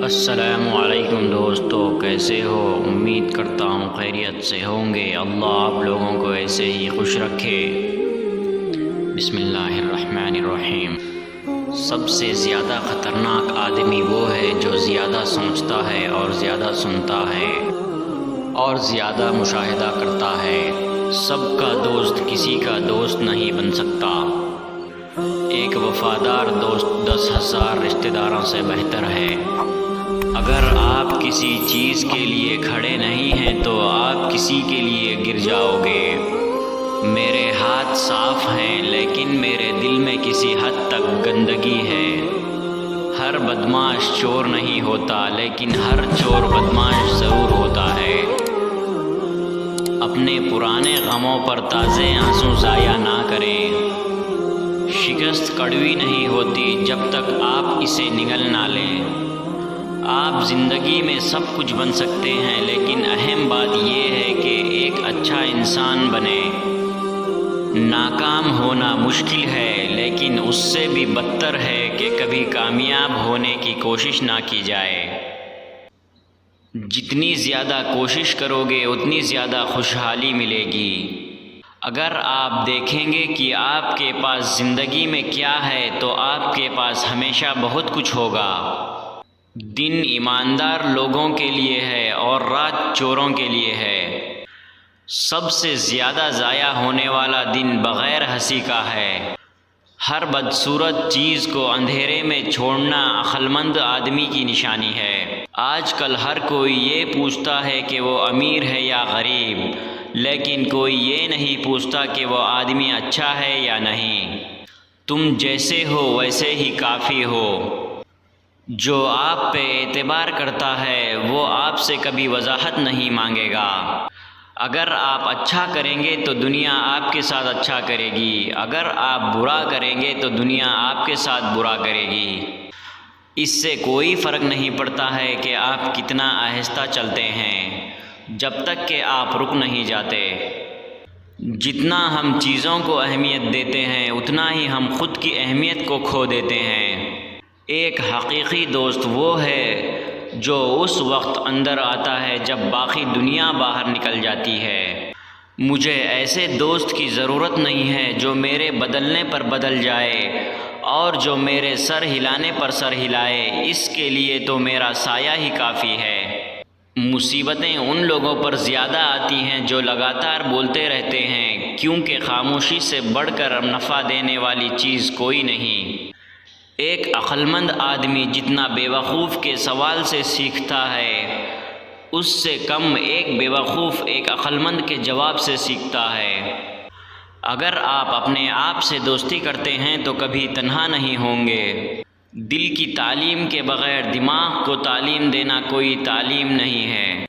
السلام علیکم دوستو، کیسے ہو؟ امید کرتا ہوں خیریت سے ہوں گے۔ اللہ آپ لوگوں کو ایسے ہی خوش رکھے۔ بسم اللہ الرحمن الرحیم۔ سب سے زیادہ خطرناک آدمی وہ ہے جو زیادہ سوچتا ہے اور زیادہ سنتا ہے اور زیادہ مشاہدہ کرتا ہے۔ سب کا دوست کسی کا دوست نہیں بن سکتا۔ ایک وفادار دوست 10,000 رشتہ داروں سے بہتر ہے۔ اگر آپ کسی چیز کے لیے کھڑے نہیں ہیں تو آپ کسی کے لیے گر جاؤ گے۔ میرے ہاتھ صاف ہیں لیکن میرے دل میں کسی حد تک گندگی ہے۔ ہر بدمعاش چور نہیں ہوتا لیکن ہر چور بدمعاش ضرور ہوتا ہے۔ اپنے پرانے غموں پر تازے آنسو ضائع نہ کریں۔ شکست کڑوی نہیں ہوتی جب تک آپ اسے نگل نہ لیں۔ آپ زندگی میں سب کچھ بن سکتے ہیں لیکن اہم بات یہ ہے کہ ایک اچھا انسان بنے۔ ناکام ہونا مشکل ہے لیکن اس سے بھی بدتر ہے کہ کبھی کامیاب ہونے کی کوشش نہ کی جائے۔ جتنی زیادہ کوشش کرو گے اتنی زیادہ خوشحالی ملے گی۔ اگر آپ دیکھیں گے کہ آپ کے پاس زندگی میں کیا ہے تو آپ کے پاس ہمیشہ بہت کچھ ہوگا۔ دن ایماندار لوگوں کے لیے ہے اور رات چوروں کے لیے ہے۔ سب سے زیادہ ضائع ہونے والا دن بغیر ہنسی کا ہے۔ ہر بدصورت چیز کو اندھیرے میں چھوڑنا عقلمند آدمی کی نشانی ہے۔ آج کل ہر کوئی یہ پوچھتا ہے کہ وہ امیر ہے یا غریب، لیکن کوئی یہ نہیں پوچھتا کہ وہ آدمی اچھا ہے یا نہیں۔ تم جیسے ہو ویسے ہی کافی ہو۔ جو آپ پہ اعتبار کرتا ہے وہ آپ سے کبھی وضاحت نہیں مانگے گا۔ اگر آپ اچھا کریں گے تو دنیا آپ کے ساتھ اچھا کرے گی، اگر آپ برا کریں گے تو دنیا آپ کے ساتھ برا کرے گی۔ اس سے کوئی فرق نہیں پڑتا ہے کہ آپ کتنا آہستہ چلتے ہیں جب تک کہ آپ رک نہیں جاتے۔ جتنا ہم چیزوں کو اہمیت دیتے ہیں اتنا ہی ہم خود کی اہمیت کو کھو دیتے ہیں۔ ایک حقیقی دوست وہ ہے جو اس وقت اندر آتا ہے جب باقی دنیا باہر نکل جاتی ہے۔ مجھے ایسے دوست کی ضرورت نہیں ہے جو میرے بدلنے پر بدل جائے اور جو میرے سر ہلانے پر سر ہلائے۔ اس کے لیے تو میرا سایہ ہی کافی ہے۔ مصیبتیں ان لوگوں پر زیادہ آتی ہیں جو لگاتار بولتے رہتے ہیں، کیونکہ خاموشی سے بڑھ کر نفع دینے والی چیز کوئی نہیں۔ ایک عقلمند آدمی جتنا بیوقوف کے سوال سے سیکھتا ہے اس سے کم ایک بیوقوف ایک عقلمند کے جواب سے سیکھتا ہے۔ اگر آپ اپنے آپ سے دوستی کرتے ہیں تو کبھی تنہا نہیں ہوں گے۔ دل کی تعلیم کے بغیر دماغ کو تعلیم دینا کوئی تعلیم نہیں ہے۔